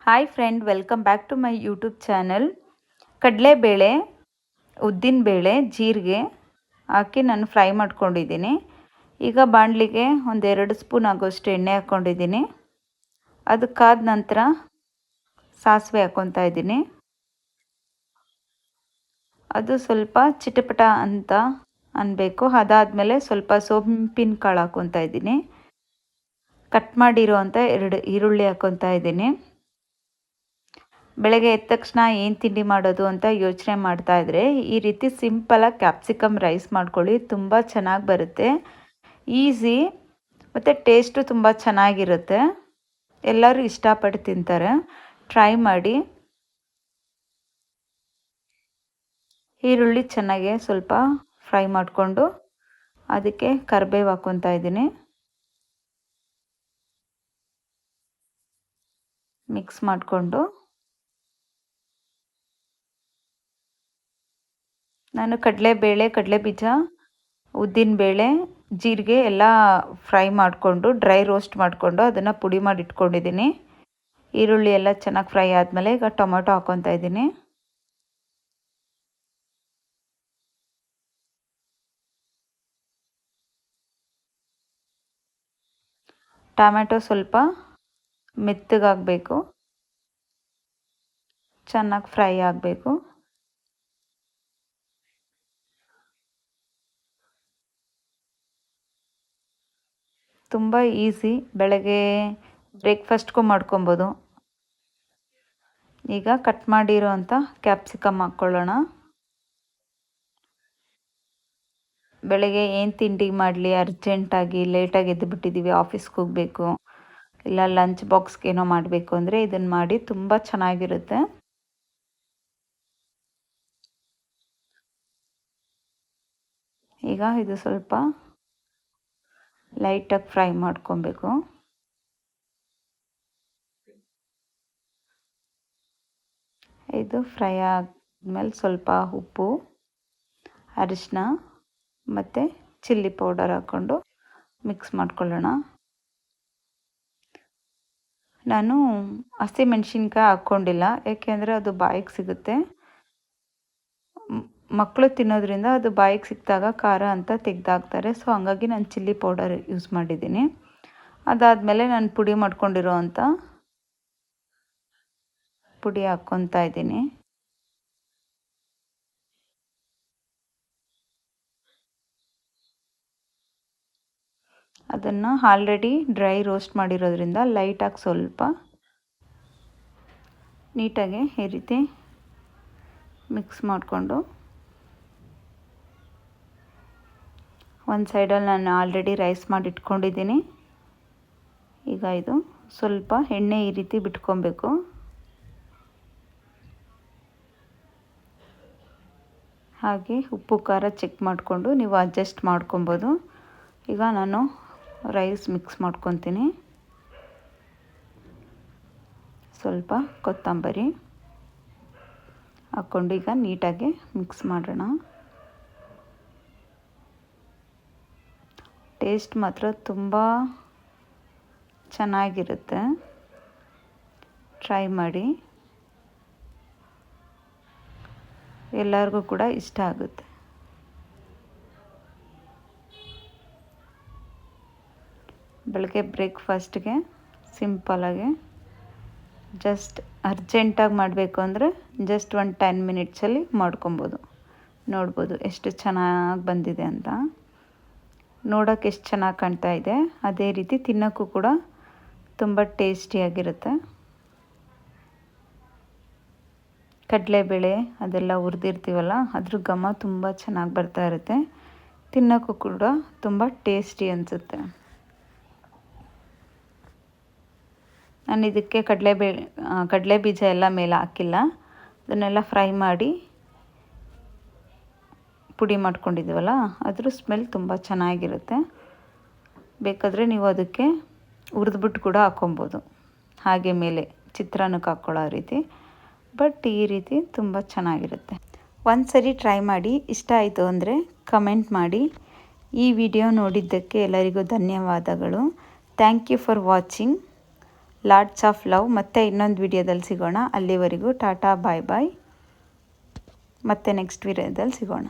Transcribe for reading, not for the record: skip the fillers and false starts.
Hi friend, welcome back to my YouTube channel. ಕಡಲೆಬೇಳೆ, ಉದ್ದಿನಬೇಳೆ, ಜೀರಿಗೆ ಹಾಕಿ ನಾನು ಫ್ರೈ ಮಾಡ್ಕೊಂಡಿದ್ದೀನಿ. ಈಗ ಬಾಣಲಿಗೆ ಒಂದು 2 ಸ್ಪೂನ್ ಆಗೋಷ್ಟು ಎಣ್ಣೆ ಹಾಕ್ಕೊಂಡಿದ್ದೀನಿ. ಅದಕ್ಕಾದ ನಂತರ ಸಾಸಿವೆ ಹಾಕ್ಕೊತಾ ಇದ್ದೀನಿ. ಅದು ಸ್ವಲ್ಪ ಚಿಟಪಟ ಅಂತ ಅನ್ನಬೇಕು. ಅದಾದಮೇಲೆ ಸ್ವಲ್ಪ ಸೋಂಪಿನ ಕಾಳು ಹಾಕ್ಕೊತಾ ಇದ್ದೀನಿ. ಕಟ್ ಮಾಡಿರೋ 2 ಈರುಳ್ಳಿ ಹಾಕ್ಕೊತಾ ಇದ್ದೀನಿ. ಬೆಳಗ್ಗೆ ಎದ್ದ ತಕ್ಷಣ ಏನು ತಿಂಡಿ ಮಾಡೋದು ಅಂತ ಯೋಚನೆ ಮಾಡ್ತಾಯಿದ್ರೆ ಈ ರೀತಿ ಸಿಂಪಲಾಗಿ ಕ್ಯಾಪ್ಸಿಕಮ್ ರೈಸ್ ಮಾಡ್ಕೊಳ್ಳಿ. ತುಂಬ ಚೆನ್ನಾಗಿ ಬರುತ್ತೆ, ಈಸಿ ಮತ್ತು ಟೇಸ್ಟು ತುಂಬ ಚೆನ್ನಾಗಿರುತ್ತೆ. ಎಲ್ಲರೂ ಇಷ್ಟಪಟ್ಟು ತಿಂತಾರೆ. ಟ್ರೈ ಮಾಡಿ. ಈರುಳ್ಳಿ ಚೆನ್ನಾಗಿ ಸ್ವಲ್ಪ ಫ್ರೈ ಮಾಡಿಕೊಂಡು ಅದಕ್ಕೆ ಕರಿಬೇವು ಹಾಕ್ಕೊತಾ ಇದ್ದೀನಿ. ಮಿಕ್ಸ್ ಮಾಡಿಕೊಂಡು ನಾನು ಕಡಲೆಬೇಳೆ, ಕಡಲೆಬೀಜ, ಉದ್ದಿನಬೇಳೆ, ಜೀರಿಗೆ ಎಲ್ಲ ಫ್ರೈ ಮಾಡಿಕೊಂಡು ಡ್ರೈ ರೋಸ್ಟ್ ಮಾಡಿಕೊಂಡು ಅದನ್ನು ಪುಡಿ ಮಾಡಿ ಇಟ್ಕೊಂಡಿದ್ದೀನಿ. ಈರುಳ್ಳಿ ಎಲ್ಲ ಚೆನ್ನಾಗಿ ಫ್ರೈ ಆದಮೇಲೆ ಈಗ ಟೊಮೆಟೊ ಹಾಕ್ಕೊತಾ ಇದ್ದೀನಿ. ಟೊಮೆಟೊ ಸ್ವಲ್ಪ ಮೆತ್ತಗಾಗಬೇಕು, ಚೆನ್ನಾಗಿ ಫ್ರೈ ಆಗಬೇಕು. ತುಂಬ ಈಸಿ, ಬೆಳಗ್ಗೆ ಬ್ರೇಕ್ಫಾಸ್ಟ್ಗೂ ಮಾಡ್ಕೊಬೋದು. ಈಗ ಕಟ್ ಮಾಡಿರೋ ಅಂಥ ಕ್ಯಾಪ್ಸಿಕಮ್ ಹಾಕ್ಕೊಳ್ಳೋಣ. ಬೆಳಗ್ಗೆ ಏನು ತಿಂಡಿ ಮಾಡಲಿ, ಅರ್ಜೆಂಟಾಗಿ ಲೇಟಾಗಿ ಎದ್ದುಬಿಟ್ಟಿದ್ದೀವಿ, ಆಫೀಸ್ಗೆ ಹೋಗಬೇಕು, ಇಲ್ಲ ಲಂಚ್ ಬಾಕ್ಸ್ಗೆ ಏನೋ ಮಾಡಬೇಕು ಅಂದರೆ ಇದನ್ನು ಮಾಡಿ, ತುಂಬ ಚೆನ್ನಾಗಿರುತ್ತೆ. ಈಗ ಇದು ಸ್ವಲ್ಪ ಲೈಟಾಗಿ ಫ್ರೈ ಮಾಡ್ಕೊಬೇಕು. ಇದು ಫ್ರೈ ಆದಮೇಲೆ ಸ್ವಲ್ಪ ಉಪ್ಪು, ಅರಿಶಿನ ಮತ್ತು ಚಿಲ್ಲಿ ಪೌಡರ್ ಹಾಕ್ಕೊಂಡು ಮಿಕ್ಸ್ ಮಾಡ್ಕೊಳ್ಳೋಣ. ನಾನು ಹಸಿಮೆಣ್ಸಿನ್ಕಾಯಿ ಹಾಕ್ಕೊಂಡಿಲ್ಲ, ಏಕೆಂದರೆ ಅದು ಬಾಯಿಗೆ ಸಿಗುತ್ತೆ. ಮಕ್ಕಳು ತಿನ್ನೋದ್ರಿಂದ ಅದು ಬಾಯಿಗೆ ಸಿಕ್ಕಿದಾಗ ಖಾರ ಅಂತ ತೆಗೆದಾಕ್ತಾರೆ. ಸೊ ಹಂಗಾಗಿ ನಾನು ಚಿಲ್ಲಿ ಪೌಡರ್ ಯೂಸ್ ಮಾಡಿದ್ದೀನಿ. ಅದಾದಮೇಲೆ ನಾನು ಪುಡಿ ಮಾಡ್ಕೊಂಡಿರೋ ಅಂಥ ಪುಡಿ ಹಾಕ್ಕೊತಾ ಇದ್ದೀನಿ. ಅದನ್ನು ಆಲ್ರೆಡಿ ಡ್ರೈ ರೋಸ್ಟ್ ಮಾಡಿರೋದ್ರಿಂದ ಲೈಟಾಗಿ ಸ್ವಲ್ಪ ನೀಟಾಗಿ ಈ ರೀತಿ ಮಿಕ್ಸ್ ಮಾಡಿಕೊಂಡು ಒಂದು ಸೈಡಲ್ಲಿ ನಾನು ಆಲ್ರೆಡಿ ರೈಸ್ ಮಾಡಿ ಇಟ್ಕೊಂಡಿದ್ದೀನಿ. ಈಗ ಇದು ಸ್ವಲ್ಪ ಎಣ್ಣೆ ಈ ರೀತಿ ಬಿಟ್ಕೊಬೇಕು. ಹಾಗೆ ಉಪ್ಪು ಖಾರ ಚೆಕ್ ಮಾಡಿಕೊಂಡು ನೀವು ಅಡ್ಜಸ್ಟ್ ಮಾಡ್ಕೊಬೋದು. ಈಗ ನಾನು ರೈಸ್ ಮಿಕ್ಸ್ ಮಾಡ್ಕೊತೀನಿ. ಸ್ವಲ್ಪ ಕೊತ್ತಂಬರಿ ಹಾಕ್ಕೊಂಡು ಈಗ ನೀಟಾಗಿ ಮಿಕ್ಸ್ ಮಾಡೋಣ. ಟೇಸ್ಟ್ ಮಾತ್ರ ತುಂಬ ಚೆನ್ನಾಗಿರುತ್ತೆ, ಟ್ರೈ ಮಾಡಿ. ಎಲ್ಲರಿಗೂ ಕೂಡ ಇಷ್ಟ ಆಗುತ್ತೆ. ಬೆಳಗ್ಗೆ ಬ್ರೇಕ್ಫಾಸ್ಟ್ಗೆ ಸಿಂಪಲಾಗಿ ಜಸ್ಟ್ ಅರ್ಜೆಂಟಾಗಿ ಮಾಡಬೇಕು ಅಂದರೆ ಜಸ್ಟ್ ಒಂದು 10 ಮಿನಿಟ್ಸಲ್ಲಿ ಮಾಡ್ಕೊಬೋದು. ನೋಡ್ಬೋದು ಎಷ್ಟು ಚೆನ್ನಾಗಿ ಬಂದಿದೆ ಅಂತ. ನೋಡೋಕ್ಕೆ ಎಷ್ಟು ಚೆನ್ನಾಗಿ ಕಾಣ್ತಾ ಇದೆ, ಅದೇ ರೀತಿ ತಿನ್ನೋಕ್ಕೂ ಕೂಡ ತುಂಬ ಟೇಸ್ಟಿಯಾಗಿರುತ್ತೆ. ಕಡಲೆಬೇಳೆ ಅದೆಲ್ಲ ಹುರಿದಿರ್ತೀವಲ್ಲ, ಅದ್ರ ಘಮ ತುಂಬ ಚೆನ್ನಾಗಿ ಬರ್ತಾ ಇರುತ್ತೆ. ತಿನ್ನೋಕ್ಕೂ ಕೂಡ ತುಂಬ ಟೇಸ್ಟಿ ಅನಿಸುತ್ತೆ. ನಾನು ಇದಕ್ಕೆ ಕಡಲೆ ಬೀಜ ಎಲ್ಲ ಮೇಲೆ ಹಾಕಿಲ್ಲ, ಅದನ್ನೆಲ್ಲ ಫ್ರೈ ಮಾಡಿ ಪುಡಿ ಮಾಡ್ಕೊಂಡಿದ್ದೀವಲ್ಲ, ಅದ್ರ ಸ್ಮೆಲ್ ತುಂಬ ಚೆನ್ನಾಗಿರುತ್ತೆ. ಬೇಕಾದರೆ ನೀವು ಅದಕ್ಕೆ ಹುರಿದ್ಬಿಟ್ಟು ಕೂಡ ಹಾಕ್ಕೊಬೋದು, ಹಾಗೆ ಮೇಲೆ ಚಿತ್ರಾನ್ನಕ್ಕೆ ಹಾಕ್ಕೊಳ್ಳೋ ರೀತಿ. ಬಟ್ ಈ ರೀತಿ ತುಂಬ ಚೆನ್ನಾಗಿರುತ್ತೆ. ಒಂದು ಸರಿ ಟ್ರೈ ಮಾಡಿ, ಇಷ್ಟ ಆಯಿತು ಅಂದರೆ ಕಮೆಂಟ್ ಮಾಡಿ. ಈ ವಿಡಿಯೋ ನೋಡಿದ್ದಕ್ಕೆ ಎಲ್ಲರಿಗೂ ಧನ್ಯವಾದಗಳು. Thank you for watching. Lots of love. ಮತ್ತೆ ಇನ್ನೊಂದು ವಿಡಿಯೋದಲ್ಲಿ ಸಿಗೋಣ. ಅಲ್ಲಿವರೆಗೂ ಟಾಟಾ ಬಾಯ್ ಬಾಯ್. ಮತ್ತೆ ನೆಕ್ಸ್ಟ್ ವಿಡಿಯೋದಲ್ಲಿ ಸಿಗೋಣ.